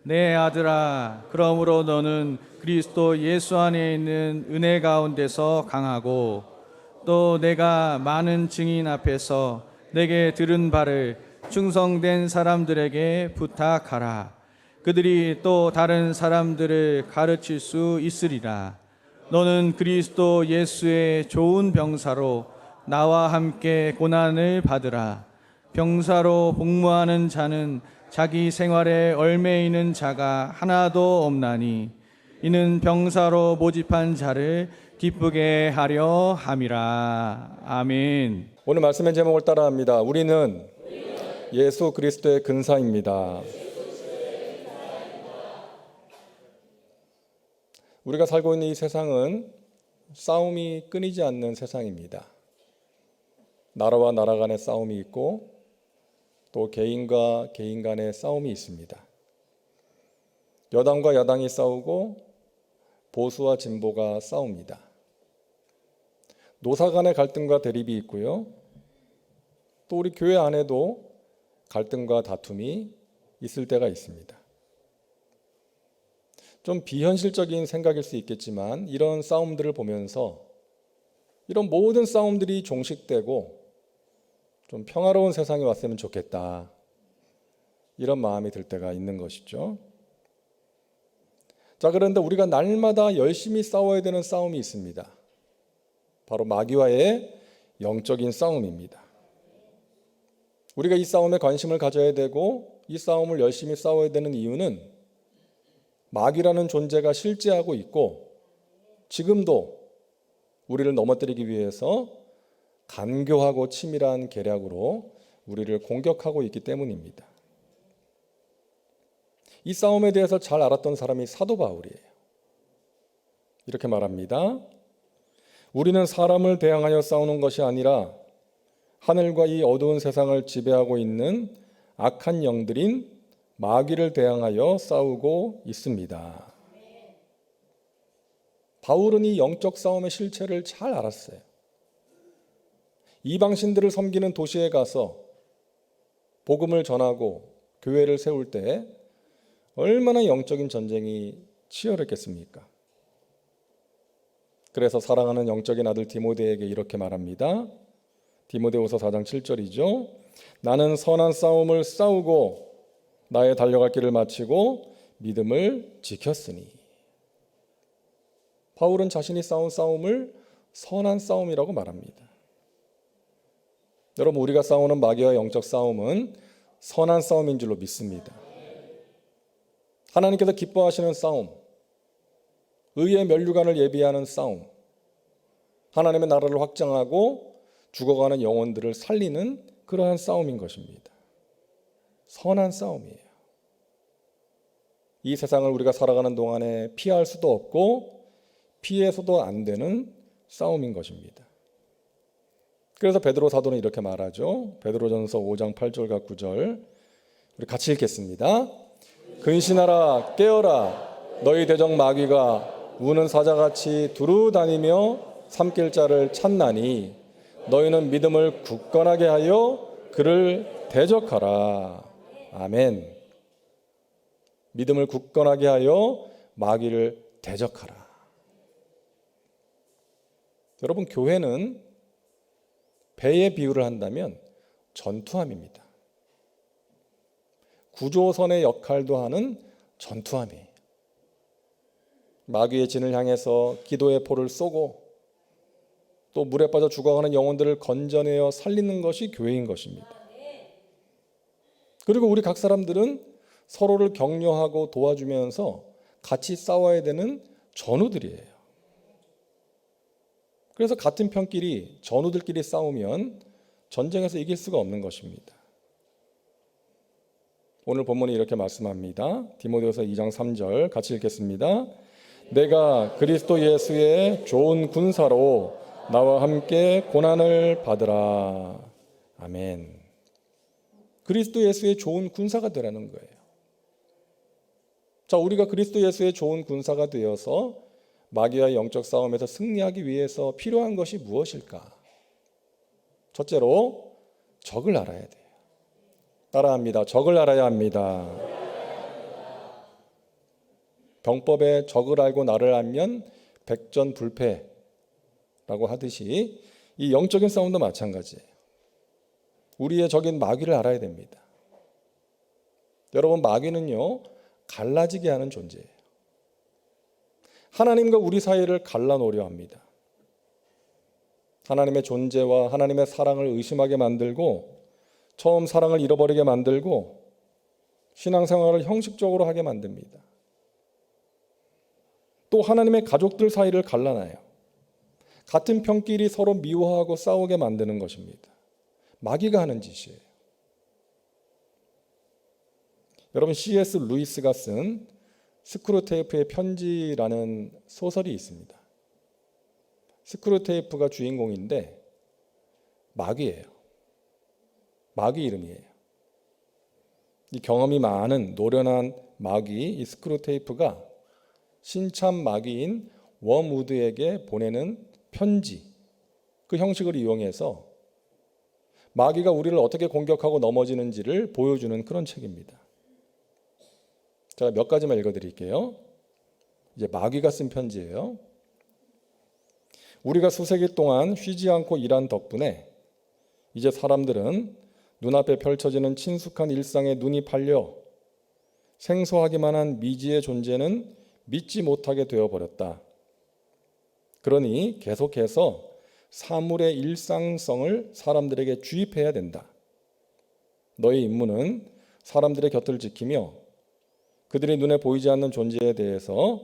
내 아들아, 그러므로 너는 그리스도 예수 안에 있는 은혜 가운데서 강하고 또 내가 많은 증인 앞에서 내게 들은 바를 충성된 사람들에게 부탁하라. 그들이 또 다른 사람들을 가르칠 수 있으리라. 너는 그리스도 예수의 좋은 병사로 나와 함께 고난을 받으라. 병사로 복무하는 자는 자기 생활에 얽매이는 자가 하나도 없나니 이는 병사로 모집한 자를 기쁘게 하려 함이라. 아멘. 오늘 말씀의 제목을 따라합니다. 우리는 예수 그리스도의 근사입니다. 우리가 살고 있는 이 세상은 싸움이 끊이지 않는 세상입니다. 나라와 나라 간의 싸움이 있고 또 개인과 개인 간의 싸움이 있습니다. 여당과 야당이 싸우고 보수와 진보가 싸웁니다. 노사 간의 갈등과 대립이 있고요. 또 우리 교회 안에도 갈등과 다툼이 있을 때가 있습니다. 좀 비현실적인 생각일 수 있겠지만 이런 싸움들을 보면서 이런 모든 싸움들이 종식되고 좀 평화로운 세상이 왔으면 좋겠다, 이런 마음이 들 때가 있는 것이죠. 자, 그런데 우리가 날마다 열심히 싸워야 되는 싸움이 있습니다. 바로 마귀와의 영적인 싸움입니다. 우리가 이 싸움에 관심을 가져야 되고 이 싸움을 열심히 싸워야 되는 이유는 마귀라는 존재가 실제하고 있고 지금도 우리를 넘어뜨리기 위해서 간교하고 치밀한 계략으로 우리를 공격하고 있기 때문입니다. 이 싸움에 대해서 잘 알았던 사람이 사도 바울이에요. 이렇게 말합니다. 우리는 사람을 대항하여 싸우는 것이 아니라 하늘과 이 어두운 세상을 지배하고 있는 악한 영들인 마귀를 대항하여 싸우고 있습니다. 바울은 이 영적 싸움의 실체를 잘 알았어요. 이방신들을 섬기는 도시에 가서 복음을 전하고 교회를 세울 때 얼마나 영적인 전쟁이 치열했겠습니까? 그래서 사랑하는 영적인 아들 디모데에게 이렇게 말합니다. 디모데후서 4장 7절이죠. 나는 선한 싸움을 싸우고 나의 달려갈 길을 마치고 믿음을 지켰으니. 바울은 자신이 싸운 싸움을 선한 싸움이라고 말합니다. 여러분, 우리가 싸우는 마귀와 영적 싸움은 선한 싸움인 줄로 믿습니다. 하나님께서 기뻐하시는 싸움, 의의 면류관을 예비하는 싸움, 하나님의 나라를 확장하고 죽어가는 영혼들을 살리는 그러한 싸움인 것입니다. 선한 싸움이에요. 이 세상을 우리가 살아가는 동안에 피할 수도 없고 피해서도 안 되는 싸움인 것입니다. 그래서 베드로 사도는 이렇게 말하죠. 베드로전서 5장 8절과 9절 우리 같이 읽겠습니다. 근신하라, 깨어라. 너희 대적 마귀가 우는 사자같이 두루 다니며 삼킬 자를 찾나니 너희는 믿음을 굳건하게 하여 그를 대적하라. 아멘. 믿음을 굳건하게 하여 마귀를 대적하라. 여러분, 교회는 배의 비유를 한다면 전투함입니다. 구조선의 역할도 하는 전투함이에요. 마귀의 진을 향해서 기도의 포를 쏘고 또 물에 빠져 죽어가는 영혼들을 건져내어 살리는 것이 교회인 것입니다. 그리고 우리 각 사람들은 서로를 격려하고 도와주면서 같이 싸워야 되는 전우들이에요. 그래서 같은 편끼리 전우들끼리 싸우면 전쟁에서 이길 수가 없는 것입니다. 오늘 본문이 이렇게 말씀합니다. 디모데후서 2장 3절 같이 읽겠습니다. 내가 그리스도 예수의 좋은 군사로 나와 함께 고난을 받으라. 아멘. 그리스도 예수의 좋은 군사가 되라는 거예요. 자, 우리가 그리스도 예수의 좋은 군사가 되어서 마귀와의 영적 싸움에서 승리하기 위해서 필요한 것이 무엇일까? 첫째로 적을 알아야 돼요. 따라합니다. 적을 알아야 합니다. 병법의 적을 알고 나를 알면 백전불패라고 하듯이 이 영적인 싸움도 마찬가지예요. 우리의 적인 마귀를 알아야 됩니다. 여러분, 마귀는요, 갈라지게 하는 존재예요. 하나님과 우리 사이를 갈라놓으려 합니다. 하나님의 존재와 하나님의 사랑을 의심하게 만들고, 처음 사랑을 잃어버리게 만들고, 신앙생활을 형식적으로 하게 만듭니다. 또 하나님의 가족들 사이를 갈라놔요. 같은 편끼리 서로 미워하고 싸우게 만드는 것입니다. 마귀가 하는 짓이에요. 여러분, C.S. 루이스가 쓴 스크루테이프의 편지라는 소설이 있습니다. 스크루테이프가 주인공인데 마귀예요. 마귀 이름이에요. 이 경험이 많은 노련한 마귀 이 스크루테이프가 신참 마귀인 웜우드에게 보내는 편지, 그 형식을 이용해서 마귀가 우리를 어떻게 공격하고 넘어지는지를 보여주는 그런 책입니다. 제가 몇 가지만 읽어드릴게요. 이제 마귀가 쓴 편지예요. 우리가 수세기 동안 쉬지 않고 일한 덕분에 이제 사람들은 눈앞에 펼쳐지는 친숙한 일상에 눈이 팔려 생소하기만 한 미지의 존재는 믿지 못하게 되어버렸다. 그러니 계속해서 사물의 일상성을 사람들에게 주입해야 된다. 너의 임무는 사람들의 곁을 지키며 그들의 눈에 보이지 않는 존재에 대해서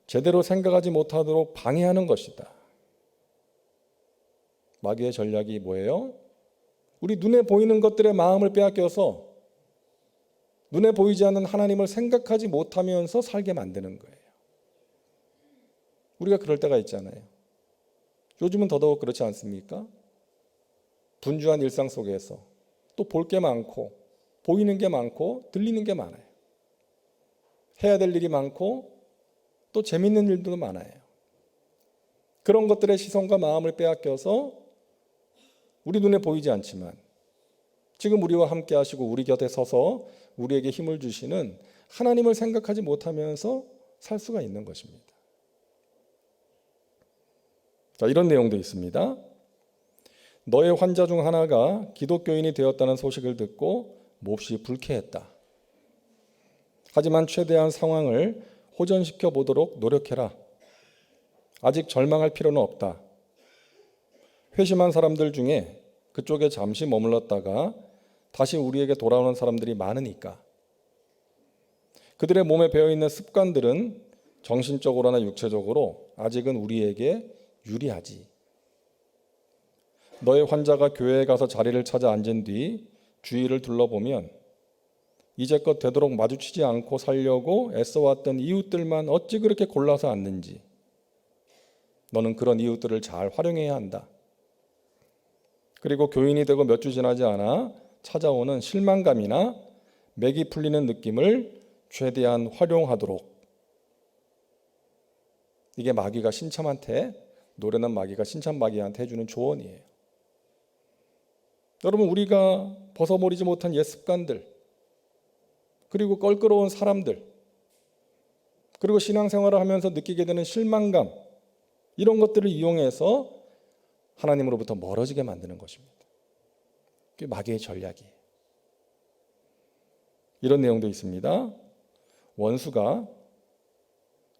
제대로 생각하지 못하도록 방해하는 것이다. 마귀의 전략이 뭐예요? 우리 눈에 보이는 것들의 마음을 빼앗겨서 눈에 보이지 않는 하나님을 생각하지 못하면서 살게 만드는 거예요. 우리가 그럴 때가 있잖아요. 요즘은 더더욱 그렇지 않습니까? 분주한 일상 속에서 또 볼 게 많고 보이는 게 많고 들리는 게 많아요. 해야 될 일이 많고 또 재밌는 일도 많아요. 그런 것들의 시선과 마음을 빼앗겨서 우리 눈에 보이지 않지만 지금 우리와 함께 하시고 우리 곁에 서서 우리에게 힘을 주시는 하나님을 생각하지 못하면서 살 수가 있는 것입니다. 자, 이런 내용도 있습니다. 너의 환자 중 하나가 기독교인이 되었다는 소식을 듣고 몹시 불쾌했다. 하지만 최대한 상황을 호전시켜 보도록 노력해라. 아직 절망할 필요는 없다. 회심한 사람들 중에 그쪽에 잠시 머물렀다가 다시 우리에게 돌아오는 사람들이 많으니까. 그들의 몸에 배어있는 습관들은 정신적으로나 육체적으로 아직은 우리에게 유리하지. 너의 환자가 교회에 가서 자리를 찾아 앉은 뒤 주위를 둘러보면 이제껏 되도록 마주치지 않고 살려고 애써왔던 이웃들만 어찌 그렇게 골라서 앉는지. 너는 그런 이웃들을 잘 활용해야 한다. 그리고 교인이 되고 몇 주 지나지 않아 찾아오는 실망감이나 맥이 풀리는 느낌을 최대한 활용하도록. 이게 마귀가 신참한테, 노련한 마귀가 신참 마귀한테 해주는 조언이에요. 여러분, 우리가 벗어버리지 못한 옛 습관들, 그리고 껄끄러운 사람들, 그리고 신앙생활을 하면서 느끼게 되는 실망감, 이런 것들을 이용해서 하나님으로부터 멀어지게 만드는 것입니다. 그게 마귀의 전략이에요. 이런 내용도 있습니다. 원수가,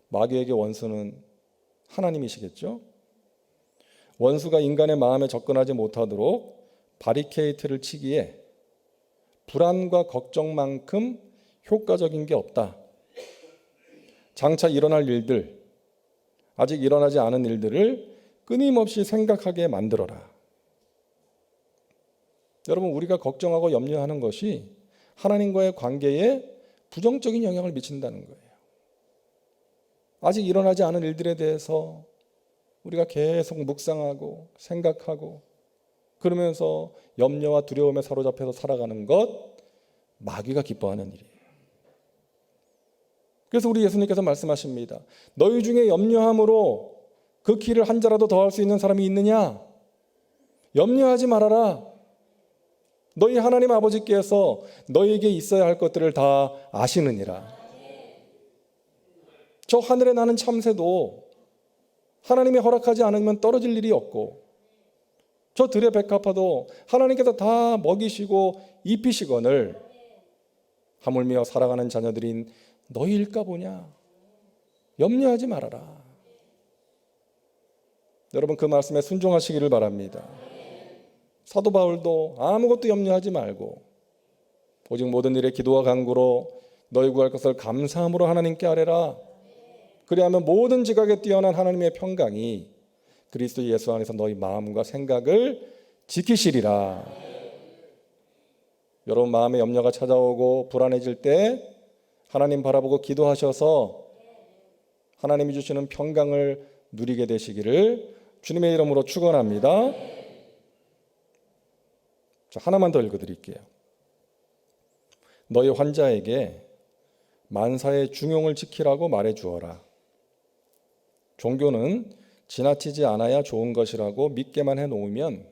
마귀에게 원수는 하나님이시겠죠? 원수가 인간의 마음에 접근하지 못하도록 바리케이트를 치기에 불안과 걱정만큼 효과적인 게 없다. 장차 일어날 일들, 아직 일어나지 않은 일들을 끊임없이 생각하게 만들어라. 여러분, 우리가 걱정하고 염려하는 것이 하나님과의 관계에 부정적인 영향을 미친다는 거예요. 아직 일어나지 않은 일들에 대해서 우리가 계속 묵상하고 생각하고 그러면서 염려와 두려움에 사로잡혀서 살아가는 것, 마귀가 기뻐하는 일이에요. 그래서 우리 예수님께서 말씀하십니다. 너희 중에 염려함으로 그 키를 한 자라도 더할 수 있는 사람이 있느냐? 염려하지 말아라. 너희 하나님 아버지께서 너희에게 있어야 할 것들을 다 아시느니라. 저 하늘에 나는 참새도 하나님이 허락하지 않으면 떨어질 일이 없고, 저 들의 백합화도 하나님께서 다 먹이시고 입히시거늘 하물며 살아가는 자녀들인 너희일까 보냐. 염려하지 말아라. 여러분, 그 말씀에 순종하시기를 바랍니다. 사도 바울도 아무것도 염려하지 말고 오직 모든 일에 기도와 간구로 너희 구할 것을 감사함으로 하나님께 아뢰라. 그리하면 모든 지각에 뛰어난 하나님의 평강이 그리스도 예수 안에서 너희 마음과 생각을 지키시리라. 여러분, 마음에 염려가 찾아오고 불안해질 때 하나님 바라보고 기도하셔서 하나님이 주시는 평강을 누리게 되시기를 주님의 이름으로 축원합니다. 자, 하나만 더 읽어드릴게요. 너희 환자에게 만사의 중용을 지키라고 말해주어라. 종교는 지나치지 않아야 좋은 것이라고 믿게만 해놓으면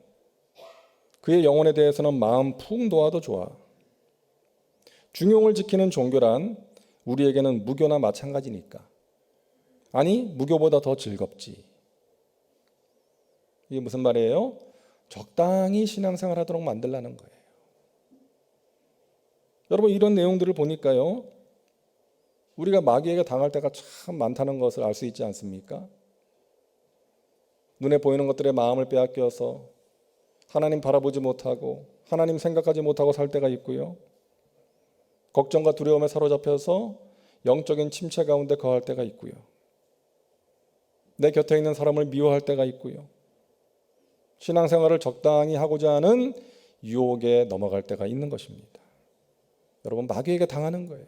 그의 영혼에 대해서는 마음 푹 놓아도 좋아. 중용을 지키는 종교란 우리에게는 무교나 마찬가지니까. 아니, 무교보다 더 즐겁지. 이게 무슨 말이에요? 적당히 신앙생활 하도록 만들라는 거예요. 여러분, 이런 내용들을 보니까요, 우리가 마귀에게 당할 때가 참 많다는 것을 알 수 있지 않습니까? 눈에 보이는 것들에 마음을 빼앗겨서 하나님 바라보지 못하고 하나님 생각하지 못하고 살 때가 있고요. 걱정과 두려움에 사로잡혀서 영적인 침체 가운데 거할 때가 있고요. 내 곁에 있는 사람을 미워할 때가 있고요. 신앙생활을 적당히 하고자 하는 유혹에 넘어갈 때가 있는 것입니다. 여러분, 마귀에게 당하는 거예요.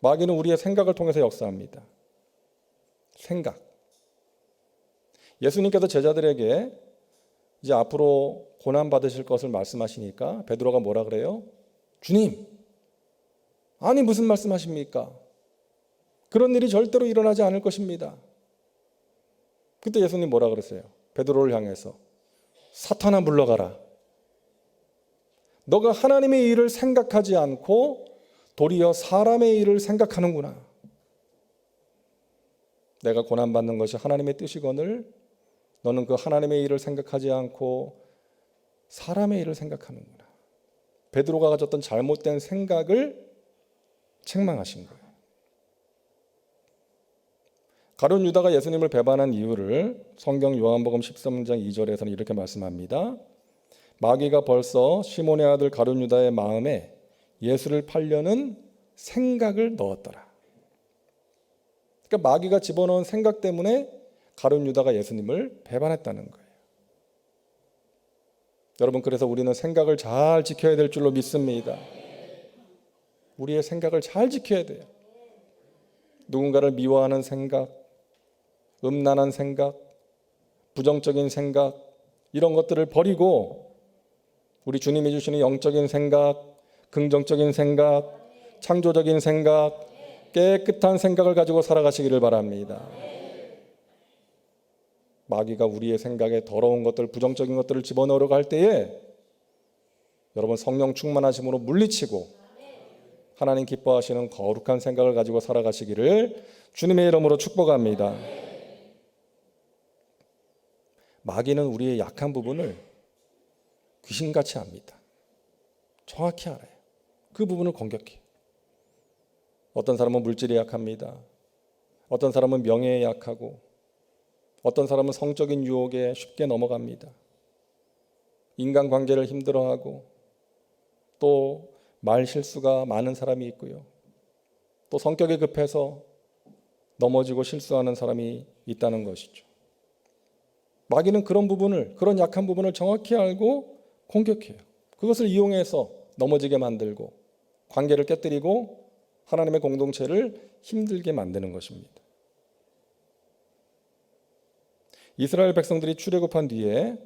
마귀는 우리의 생각을 통해서 역사합니다. 생각. 예수님께서 제자들에게 이제 앞으로 고난 받으실 것을 말씀하시니까 베드로가 뭐라 그래요? 주님, 아니 무슨 말씀하십니까? 그런 일이 절대로 일어나지 않을 것입니다. 그때 예수님 뭐라 그랬어요? 베드로를 향해서 사탄아 물러가라. 너가 하나님의 일을 생각하지 않고 도리어 사람의 일을 생각하는구나. 내가 고난받는 것이 하나님의 뜻이거늘 너는 그 하나님의 일을 생각하지 않고 사람의 일을 생각하는구나. 베드로가 가졌던 잘못된 생각을 책망하신 거예요. 가룟 유다가 예수님을 배반한 이유를 성경 요한복음 13장 2절에서는 이렇게 말씀합니다. 마귀가 벌써 시몬의 아들 가룟 유다의 마음에 예수를 팔려는 생각을 넣었더라. 그러니까 마귀가 집어넣은 생각 때문에 가룟 유다가 예수님을 배반했다는 거예요. 여러분, 그래서 우리는 생각을 잘 지켜야 될 줄로 믿습니다. 우리의 생각을 잘 지켜야 돼요. 누군가를 미워하는 생각, 음란한 생각, 부정적인 생각, 이런 것들을 버리고 우리 주님이 주시는 영적인 생각, 긍정적인 생각, 창조적인 생각, 깨끗한 생각을 가지고 살아가시기를 바랍니다. 마귀가 우리의 생각에 더러운 것들, 부정적인 것들을 집어넣으려고 할 때에 여러분, 성령 충만하심으로 물리치고 하나님 기뻐하시는 거룩한 생각을 가지고 살아가시기를 주님의 이름으로 축복합니다. 마귀는 우리의 약한 부분을 귀신같이 압니다. 정확히 알아요. 그 부분을 공격해요. 어떤 사람은 물질에 약합니다. 어떤 사람은 명예에 약하고, 어떤 사람은 성적인 유혹에 쉽게 넘어갑니다. 인간관계를 힘들어하고, 또 말 실수가 많은 사람이 있고요. 또 성격이 급해서 넘어지고 실수하는 사람이 있다는 것이죠. 마귀는 그런 부분을, 그런 약한 부분을 정확히 알고 공격해요. 그것을 이용해서 넘어지게 만들고 관계를 깨뜨리고 하나님의 공동체를 힘들게 만드는 것입니다. 이스라엘 백성들이 출애굽한 뒤에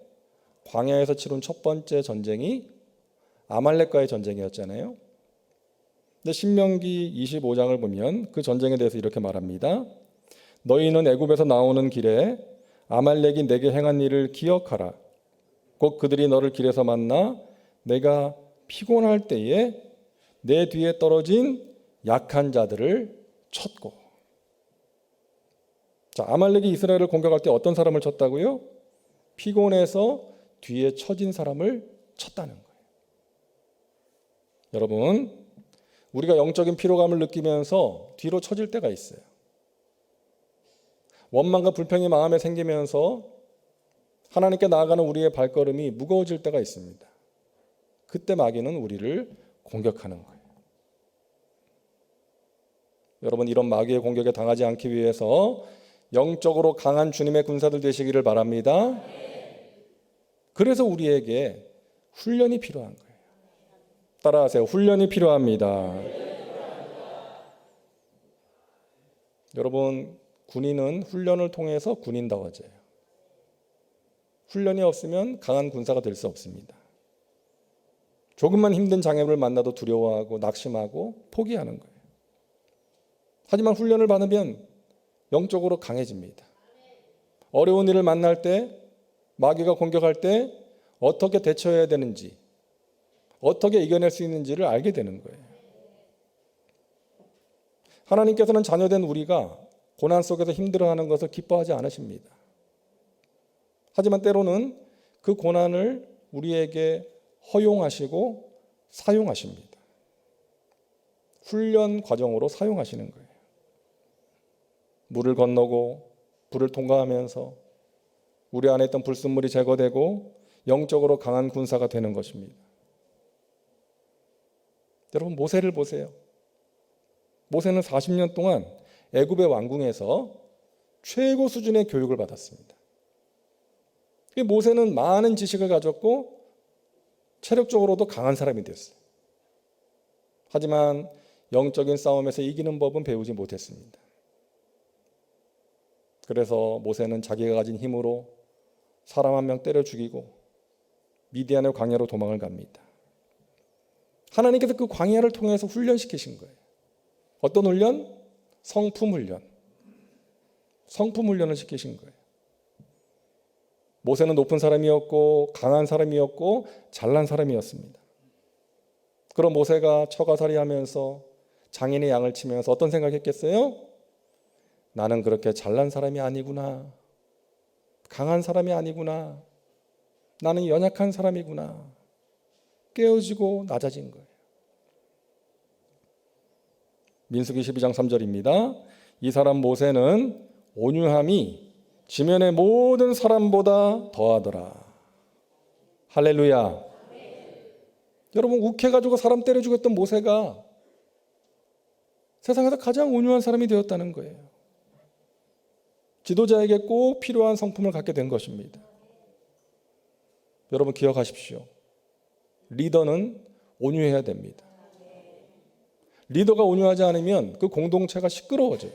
광야에서 치룬 첫 번째 전쟁이 아말렉과의 전쟁이었잖아요. 근데 신명기 25장을 보면 그 전쟁에 대해서 이렇게 말합니다. 너희는 애굽에서 나오는 길에 아말렉이 내게 행한 일을 기억하라. 곧 그들이 너를 길에서 만나 내가 피곤할 때에 내 뒤에 떨어진 약한 자들을 쳤고. 자, 아말렉이 이스라엘을 공격할 때 어떤 사람을 쳤다고요? 피곤해서 뒤에 처진 사람을 쳤다는 거예요. 여러분, 우리가 영적인 피로감을 느끼면서 뒤로 처질 때가 있어요. 원망과 불평이 마음에 생기면서 하나님께 나아가는 우리의 발걸음이 무거워질 때가 있습니다. 그때 마귀는 우리를 공격하는 거예요. 여러분, 이런 마귀의 공격에 당하지 않기 위해서 영적으로 강한 주님의 군사들 되시기를 바랍니다. 그래서 우리에게 훈련이 필요한 거예요. 따라하세요. 훈련이 필요합니다. 여러분, 군인은 훈련을 통해서 군인다워져요. 훈련이 없으면 강한 군사가 될 수 없습니다. 조금만 힘든 장애물을 만나도 두려워하고 낙심하고 포기하는 거예요. 하지만 훈련을 받으면 영적으로 강해집니다. 어려운 일을 만날 때, 마귀가 공격할 때 어떻게 대처해야 되는지, 어떻게 이겨낼 수 있는지를 알게 되는 거예요. 하나님께서는 자녀된 우리가 고난 속에서 힘들어하는 것을 기뻐하지 않으십니다. 하지만 때로는 그 고난을 우리에게 허용하시고 사용하십니다. 훈련 과정으로 사용하시는 거예요. 물을 건너고 불을 통과하면서 우리 안에 있던 불순물이 제거되고 영적으로 강한 군사가 되는 것입니다. 여러분, 모세를 보세요. 모세는 40년 동안 애굽의 왕궁에서 최고 수준의 교육을 받았습니다. 모세는 많은 지식을 가졌고 체력적으로도 강한 사람이 됐어요. 하지만 영적인 싸움에서 이기는 법은 배우지 못했습니다. 그래서 모세는 자기가 가진 힘으로 사람 한 명 때려 죽이고 미디안의 광야로 도망을 갑니다. 하나님께서 그 광야를 통해서 훈련시키신 거예요. 어떤 훈련? 성품 훈련. 성품 훈련을 시키신 거예요. 모세는 높은 사람이었고 강한 사람이었고 잘난 사람이었습니다. 그럼 모세가 처가살이 하면서 장인의 양을 치면서 어떤 생각했겠어요? 나는 그렇게 잘난 사람이 아니구나. 강한 사람이 아니구나. 나는 연약한 사람이구나. 깨어지고 낮아진 거예요. 민수기 12장 3절입니다. 이 사람 모세는 온유함이 지면의 모든 사람보다 더하더라. 할렐루야. 여러분, 욱해가지고 사람 때려 죽였던 모세가 세상에서 가장 온유한 사람이 되었다는 거예요. 지도자에게 꼭 필요한 성품을 갖게 된 것입니다. 여러분, 기억하십시오. 리더는 온유해야 됩니다. 리더가 온유하지 않으면 그 공동체가 시끄러워져요.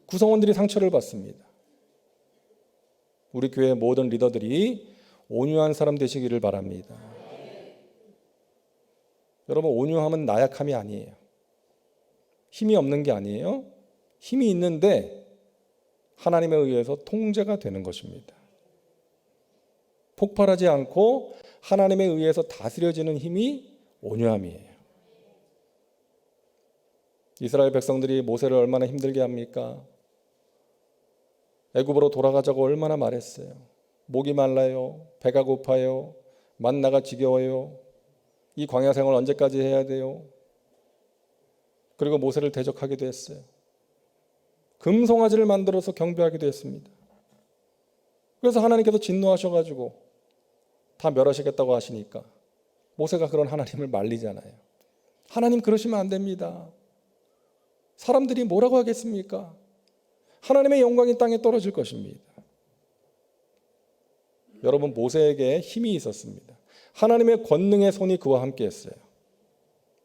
구성원들이 상처를 받습니다. 우리 교회 모든 리더들이 온유한 사람 되시기를 바랍니다. 여러분, 온유함은 나약함이 아니에요. 힘이 없는 게 아니에요. 힘이 있는데 하나님에 의해서 통제가 되는 것입니다. 폭발하지 않고 하나님에 의해서 다스려지는 힘이 온유함이에요. 이스라엘 백성들이 모세를 얼마나 힘들게 합니까? 애굽으로 돌아가자고 얼마나 말했어요. 목이 말라요. 배가 고파요. 만나가 지겨워요. 이 광야 생활 언제까지 해야 돼요? 그리고 모세를 대적하기도 했어요. 금송아지를 만들어서 경배하기도 했습니다. 그래서 하나님께서 진노하셔가지고 다 멸하시겠다고 하시니까 모세가 그런 하나님을 말리잖아요. 하나님, 그러시면 안 됩니다. 사람들이 뭐라고 하겠습니까? 하나님의 영광이 땅에 떨어질 것입니다. 여러분, 모세에게 힘이 있었습니다. 하나님의 권능의 손이 그와 함께 했어요.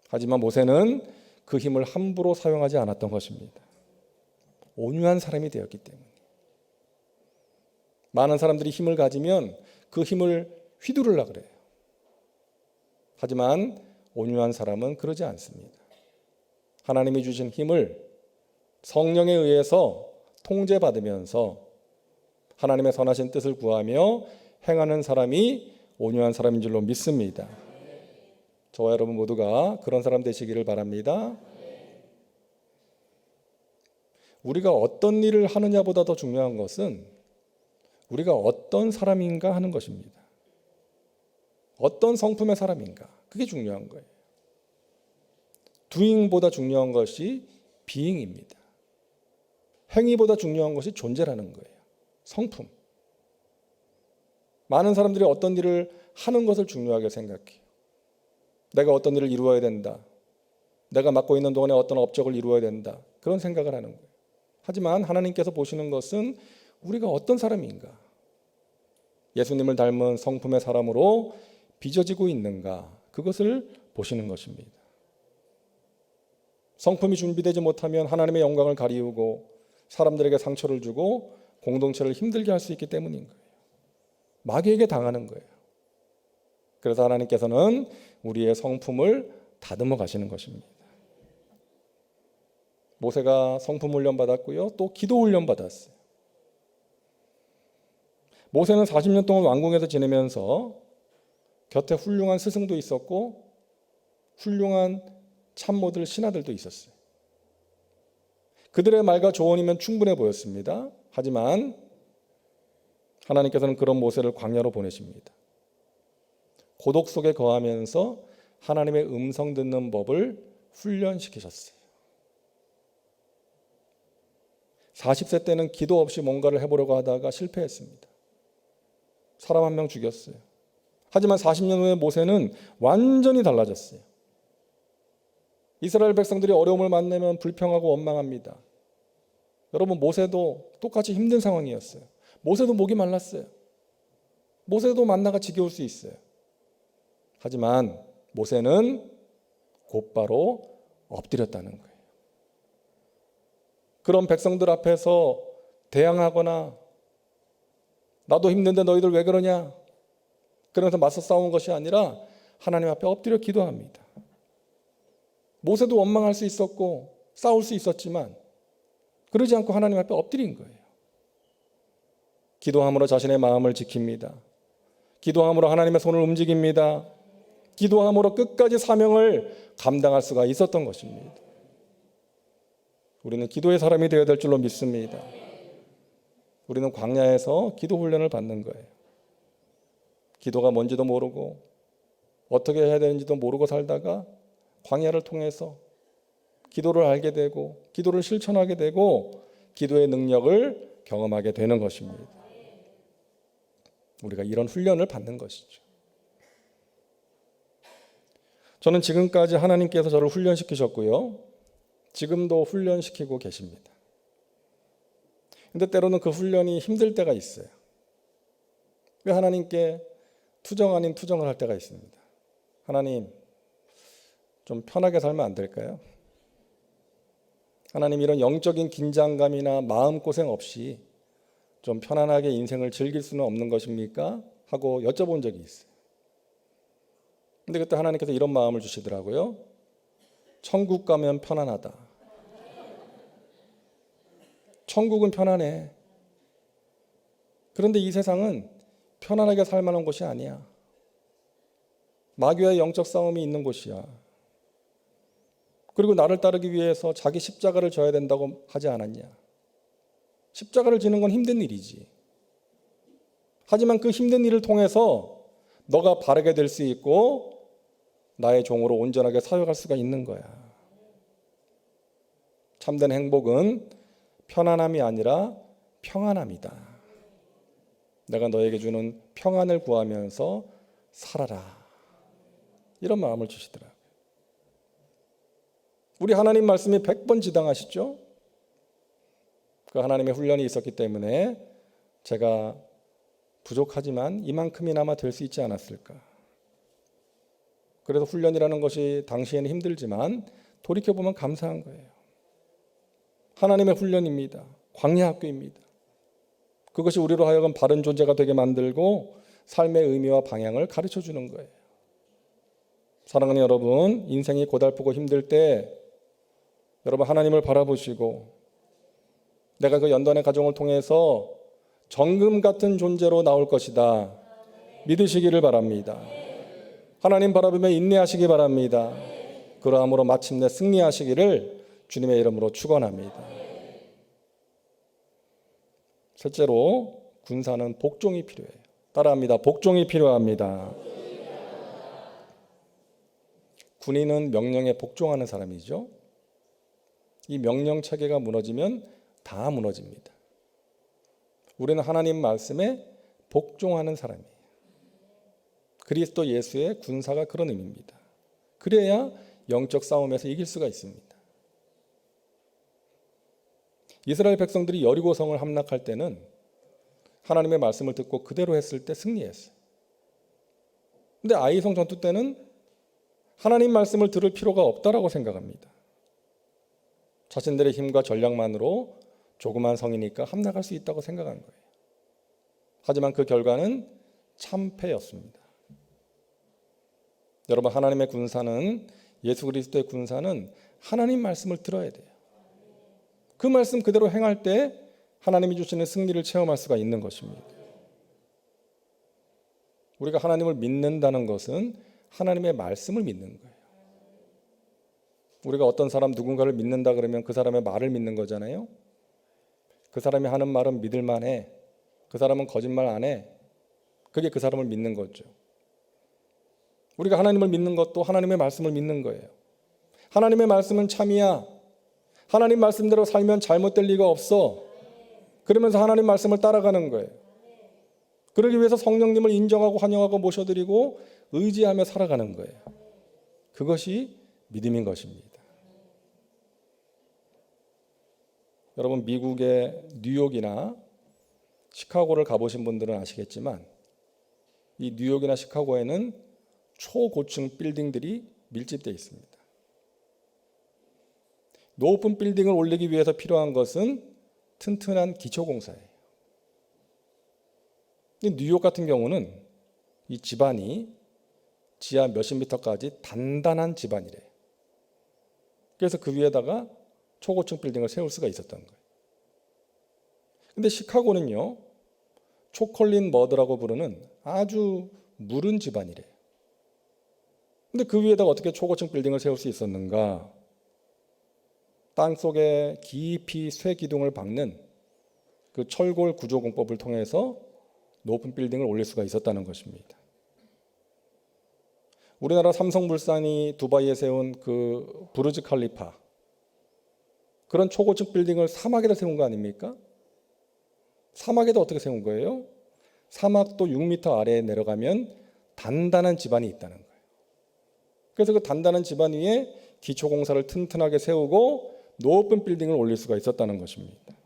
하지만 모세는 그 힘을 함부로 사용하지 않았던 것입니다. 온유한 사람이 되었기 때문에. 많은 사람들이 힘을 가지면 그 힘을 휘두르려고 그래요. 하지만 온유한 사람은 그러지 않습니다. 하나님이 주신 힘을 성령에 의해서 통제받으면서 하나님의 선하신 뜻을 구하며 행하는 사람이 온유한 사람인 줄로 믿습니다. 저와 여러분 모두가 그런 사람 되시기를 바랍니다. 우리가 어떤 일을 하느냐보다 더 중요한 것은 우리가 어떤 사람인가 하는 것입니다. 어떤 성품의 사람인가, 그게 중요한 거예요. doing보다 중요한 것이 being입니다. 행위보다 중요한 것이 존재라는 거예요. 성품. 많은 사람들이 어떤 일을 하는 것을 중요하게 생각해요. 내가 어떤 일을 이루어야 된다. 내가 맡고 있는 동안에 어떤 업적을 이루어야 된다. 그런 생각을 하는 거예요. 하지만 하나님께서 보시는 것은 우리가 어떤 사람인가, 예수님을 닮은 성품의 사람으로 빚어지고 있는가, 그것을 보시는 것입니다. 성품이 준비되지 못하면 하나님의 영광을 가리우고 사람들에게 상처를 주고 공동체를 힘들게 할 수 있기 때문인 거예요. 마귀에게 당하는 거예요. 그래서 하나님께서는 우리의 성품을 다듬어 가시는 것입니다. 모세가 성품 훈련 받았고요. 또 기도 훈련 받았어요. 모세는 40년 동안 왕궁에서 지내면서 곁에 훌륭한 스승도 있었고 훌륭한 참모들, 신하들도 있었어요. 그들의 말과 조언이면 충분해 보였습니다. 하지만 하나님께서는 그런 모세를 광야로 보내십니다. 고독 속에 거하면서 하나님의 음성 듣는 법을 훈련시키셨어요. 40세 때는 기도 없이 뭔가를 해보려고 하다가 실패했습니다. 사람 한 명 죽였어요. 하지만 40년 후에 모세는 완전히 달라졌어요. 이스라엘 백성들이 어려움을 만나면 불평하고 원망합니다. 여러분, 모세도 똑같이 힘든 상황이었어요. 모세도 목이 말랐어요. 모세도 만나가 지겨울 수 있어요. 하지만 모세는 곧바로 엎드렸다는 거예요. 그런 백성들 앞에서 대항하거나 나도 힘든데 너희들 왜 그러냐, 그러면서 맞서 싸운 것이 아니라 하나님 앞에 엎드려 기도합니다. 모세도 원망할 수 있었고 싸울 수 있었지만 그러지 않고 하나님 앞에 엎드린 거예요. 기도함으로 자신의 마음을 지킵니다. 기도함으로 하나님의 손을 움직입니다. 기도함으로 끝까지 사명을 감당할 수가 있었던 것입니다. 우리는 기도의 사람이 되어야 될 줄로 믿습니다. 우리는 광야에서 기도 훈련을 받는 거예요. 기도가 뭔지도 모르고 어떻게 해야 되는지도 모르고 살다가 광야를 통해서 기도를 알게 되고 기도를 실천하게 되고 기도의 능력을 경험하게 되는 것입니다. 우리가 이런 훈련을 받는 것이죠. 저는 지금까지 하나님께서 저를 훈련시키셨고요. 지금도 훈련시키고 계십니다. 근데 때로는 그 훈련이 힘들 때가 있어요. 하나님께 투정 아닌 투정을 할 때가 있습니다. 하나님, 좀 편하게 살면 안 될까요? 하나님, 이런 영적인 긴장감이나 마음고생 없이 좀 편안하게 인생을 즐길 수는 없는 것입니까? 하고 여쭤본 적이 있어요. 근데 그때 하나님께서 이런 마음을 주시더라고요. 천국 가면 편안하다. 천국은 편안해. 그런데 이 세상은 편안하게 살 만한 곳이 아니야. 마귀와의 영적 싸움이 있는 곳이야. 그리고 나를 따르기 위해서 자기 십자가를 져야 된다고 하지 않았냐. 십자가를 지는 건 힘든 일이지. 하지만 그 힘든 일을 통해서 너가 바르게 될 수 있고 나의 종으로 온전하게 사역할 수가 있는 거야. 참된 행복은 편안함이 아니라 평안함이다. 내가 너에게 주는 평안을 구하면서 살아라. 이런 마음을 주시더라고요. 우리 하나님 말씀이 100번 지당하시죠? 그 하나님의 훈련이 있었기 때문에 제가 부족하지만 이만큼이나마 될 수 있지 않았을까. 그래서 훈련이라는 것이 당시에는 힘들지만 돌이켜보면 감사한 거예요. 하나님의 훈련입니다. 광야 학교입니다. 그것이 우리로 하여금 바른 존재가 되게 만들고 삶의 의미와 방향을 가르쳐 주는 거예요. 사랑하는 여러분, 인생이 고달프고 힘들 때 여러분 하나님을 바라보시고 내가 그 연단의 가정을 통해서 정금 같은 존재로 나올 것이다 믿으시기를 바랍니다. 하나님 바라보며 인내하시기 바랍니다. 그러함으로 마침내 승리하시기를 주님의 이름으로 축원합니다. 셋째로 군사는 복종이 필요해요. 따라합니다. 복종이 필요합니다. 군인은 명령에 복종하는 사람이죠. 이 명령 체계가 무너지면 다 무너집니다. 우리는 하나님 말씀에 복종하는 사람이에요. 그리스도 예수의 군사가 그런 의미입니다. 그래야 영적 싸움에서 이길 수가 있습니다. 이스라엘 백성들이 여리고성을 함락할 때는 하나님의 말씀을 듣고 그대로 했을 때 승리했어요. 근데 아이성 전투 때는 하나님 말씀을 들을 필요가 없다라고 생각합니다. 자신들의 힘과 전략만으로 조그만 성이니까 함락할 수 있다고 생각한 거예요. 하지만 그 결과는 참패였습니다. 여러분, 하나님의 군사는, 예수 그리스도의 군사는 하나님 말씀을 들어야 돼요. 그 말씀 그대로 행할 때 하나님이 주시는 승리를 체험할 수가 있는 것입니다. 우리가 하나님을 믿는다는 것은 하나님의 말씀을 믿는 거예요. 우리가 어떤 사람 누군가를 믿는다 그러면 그 사람의 말을 믿는 거잖아요. 그 사람이 하는 말은 믿을 만해. 그 사람은 거짓말 안 해. 그게 그 사람을 믿는 거죠. 우리가 하나님을 믿는 것도 하나님의 말씀을 믿는 거예요. 하나님의 말씀은 참이야. 하나님 말씀대로 살면 잘못될 리가 없어. 그러면서 하나님 말씀을 따라가는 거예요. 그러기 위해서 성령님을 인정하고 환영하고 모셔드리고 의지하며 살아가는 거예요. 그것이 믿음인 것입니다. 여러분, 미국의 뉴욕이나 시카고를 가보신 분들은 아시겠지만 이 뉴욕이나 시카고에는 초고층 빌딩들이 밀집되어 있습니다. 높은 빌딩을 올리기 위해서 필요한 것은 튼튼한 기초공사예요. 뉴욕 같은 경우는 이 지반이 지하 몇십 미터까지 단단한 지반이래요. 그래서 그 위에다가 초고층 빌딩을 세울 수가 있었던 거예요. 근데 시카고는요, 초콜릿 머드라고 부르는 아주 무른 지반이래요. 근데 그 위에다가 어떻게 초고층 빌딩을 세울 수 있었는가? 땅속에 깊이 쇠 기둥을 박는 그 철골 구조공법을 통해서 높은 빌딩을 올릴 수가 있었다는 것입니다. 우리나라 삼성물산이 두바이에 세운 그 부르즈 칼리파, 그런 초고층 빌딩을 사막에다 세운 거 아닙니까? 사막에다 어떻게 세운 거예요? 사막도 6m 아래에 내려가면 단단한 지반이 있다는 거예요. 그래서 그 단단한 지반 위에 기초공사를 튼튼하게 세우고 높은 빌딩을 올릴 수가 있었다는 것입니다.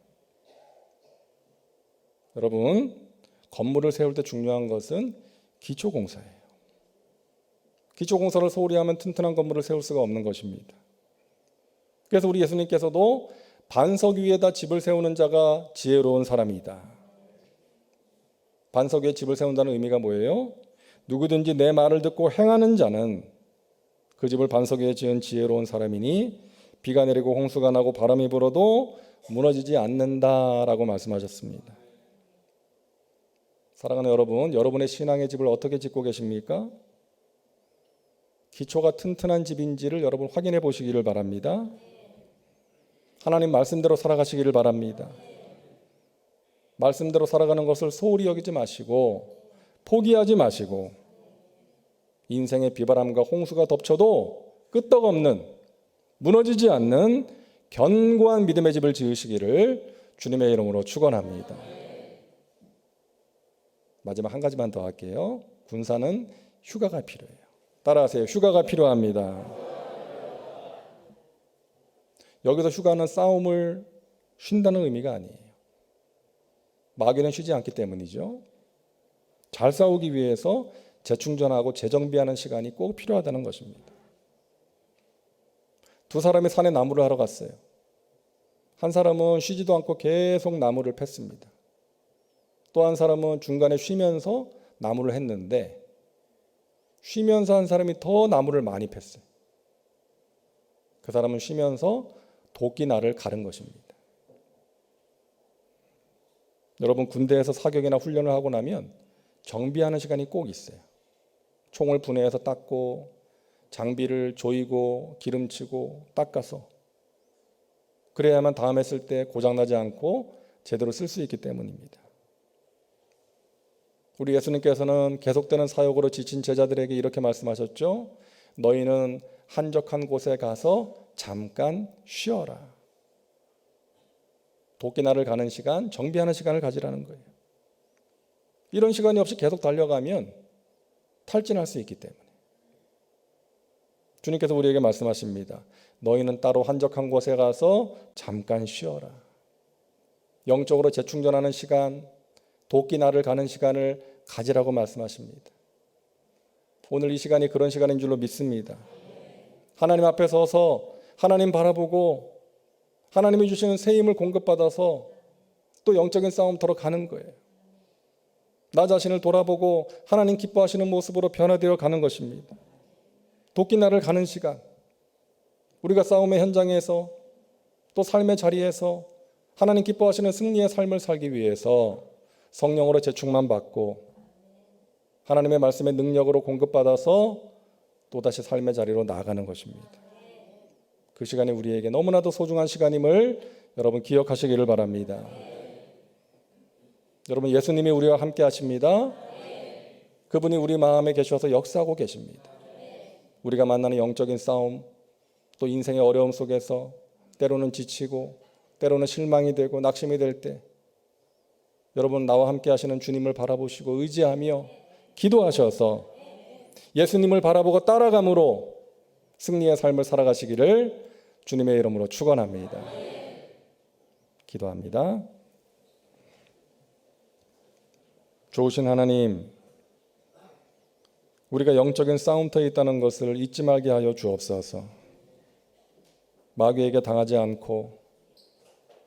여러분, 건물을 세울 때 중요한 것은 기초공사예요. 기초공사를 소홀히 하면 튼튼한 건물을 세울 수가 없는 것입니다. 그래서 우리 예수님께서도 반석 위에다 집을 세우는 자가 지혜로운 사람이다. 반석 위에 집을 세운다는 의미가 뭐예요? 누구든지 내 말을 듣고 행하는 자는 그 집을 반석 위에 지은 지혜로운 사람이니 비가 내리고 홍수가 나고 바람이 불어도 무너지지 않는다라고 말씀하셨습니다. 사랑하는 여러분, 여러분의 신앙의 집을 어떻게 짓고 계십니까? 기초가 튼튼한 집인지를 여러분 확인해 보시기를 바랍니다. 하나님 말씀대로 살아가시기를 바랍니다. 말씀대로 살아가는 것을 소홀히 여기지 마시고 포기하지 마시고 인생의 비바람과 홍수가 덮쳐도 끄떡없는 무너지지 않는 견고한 믿음의 집을 지으시기를 주님의 이름으로 축원합니다. 마지막 한 가지만 더 할게요. 군사는 휴가가 필요해요. 따라하세요. 휴가가 필요합니다. 여기서 휴가는 싸움을 쉰다는 의미가 아니에요. 마귀는 쉬지 않기 때문이죠. 잘 싸우기 위해서 재충전하고 재정비하는 시간이 꼭 필요하다는 것입니다. 두 사람이 산에 나무를 하러 갔어요. 한 사람은 쉬지도 않고 계속 나무를 팼습니다. 또 한 사람은 중간에 쉬면서 나무를 했는데 쉬면서 한 사람이 더 나무를 많이 팼어요. 그 사람은 쉬면서 도끼날을 가른 것입니다. 여러분, 군대에서 사격이나 훈련을 하고 나면 정비하는 시간이 꼭 있어요. 총을 분해해서 닦고 장비를 조이고 기름치고 닦아서 그래야만 다음에 쓸 때 고장나지 않고 제대로 쓸 수 있기 때문입니다. 우리 예수님께서는 계속되는 사역으로 지친 제자들에게 이렇게 말씀하셨죠. 너희는 한적한 곳에 가서 잠깐 쉬어라. 도끼날을 가는 시간, 정비하는 시간을 가지라는 거예요. 이런 시간이 없이 계속 달려가면 탈진할 수 있기 때문에. 주님께서 우리에게 말씀하십니다. 너희는 따로 한적한 곳에 가서 잠깐 쉬어라. 영적으로 재충전하는 시간, 도끼날을 가는 시간을 가지라고 말씀하십니다. 오늘 이 시간이 그런 시간인 줄로 믿습니다. 하나님 앞에 서서 하나님 바라보고 하나님이 주시는 새 힘을 공급받아서 또 영적인 싸움터로 가는 거예요. 나 자신을 돌아보고 하나님 기뻐하시는 모습으로 변화되어 가는 것입니다. 도끼날을 가는 시간, 우리가 싸움의 현장에서 또 삶의 자리에서 하나님 기뻐하시는 승리의 삶을 살기 위해서 성령으로 재충만 받고 하나님의 말씀의 능력으로 공급받아서 또다시 삶의 자리로 나아가는 것입니다. 그 시간이 우리에게 너무나도 소중한 시간임을 여러분 기억하시기를 바랍니다. 여러분, 예수님이 우리와 함께 하십니다. 그분이 우리 마음에 계셔서 역사하고 계십니다. 우리가 만나는 영적인 싸움, 또 인생의 어려움 속에서 때로는 지치고 때로는 실망이 되고 낙심이 될 때 여러분, 나와 함께 하시는 주님을 바라보시고 의지하며 기도하셔서 예수님을 바라보고 따라감으로 승리의 삶을 살아가시기를 주님의 이름으로 축원합니다. 기도합니다. 좋으신 하나님, 우리가 영적인 싸움터에 있다는 것을 잊지 말게 하여 주옵소서. 마귀에게 당하지 않고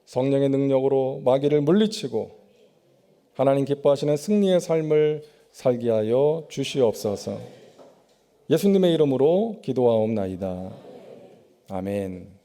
성령의 능력으로 마귀를 물리치고 하나님 기뻐하시는 승리의 삶을 살게 하여 주시옵소서. 예수님의 이름으로 기도하옵나이다. 아멘.